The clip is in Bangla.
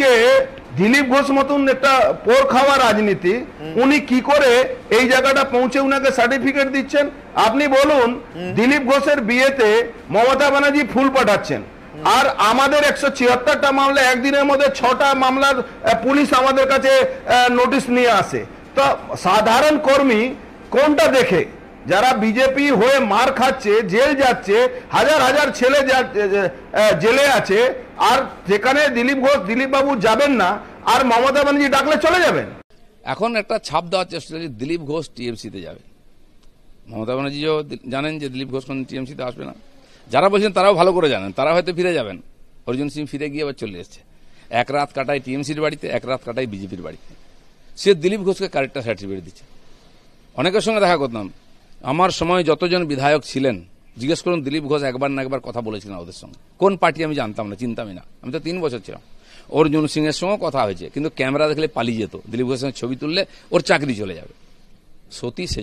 আজকে দিলীপ ঘোষ মতন একটা পোর খাওয়া রাজনীতি, উনি কি করে এই জায়গাটা পৌঁছে উনাকে সার্টিফিকেট দিচ্ছেন? আপনি বলুন, দিলীপ ঘোষের বিয়েতে মমতা ব্যানার্জি ফুল পাঠাচ্ছেন, আর আমাদের 176টা মামলা, একদিনের মধ্যে 6টা মামলার পুলিশ আমাদের কাছে নোটিশ নিয়ে আসে। তো সাধারণ কর্মী কোনটা দেখে? যারা বিজেপি হয়ে মার খাচ্ছে, জেল যাচ্ছে, হাজার হাজার ছেলে জেলে আছে, আর যেখানে দিলীপ বাবু যাবেন না, আর মমতা ব্যানার্জি ডাকলে চলে যাবেন। এখন একটা ছাপ দেওয়ার চেষ্টা হচ্ছে দিলীপ ঘোষ টিএমসিতে যাবে। মমতা ব্যানার্জিও জানেন যে দিলীপ ঘোষ কোন টিএমসিতে আসবে না। যারা বলছেন তারাও ভালো করে জানেন, তারা হয়তো ফিরে যাবেন। অর্জুন সিং ফিরে গিয়ে আবার চলে এসছে। এক রাত কাটায় টিএমসির বাড়িতে, এক রাত কাটায় বিজেপির বাড়িতে। সে দিলীপ ঘোষকে ক্যারেক্টার সার্টিফিকেট দিচ্ছে। অনেকের সঙ্গে দেখা করতাম, আমার সময় যতজন বিধায়ক ছিলেন, জিজ্ঞেস করুন দিলীপ ঘোষ একবার না একবার কথা বলেছিলেন ওদের সঙ্গে। কোন পার্টি আমি জানতাম না, চিন্তামই না। আমি তো 3 বছর ছিলাম। অর্জুন সিং এর সঙ্গে কথা হয়েছে, কিন্তু ক্যামেরা দেখলে পালিয়ে যেত। দিলীপ ঘোষের সঙ্গে ছবি তুললে ওর চাকরি চলে যাবে। সতী সে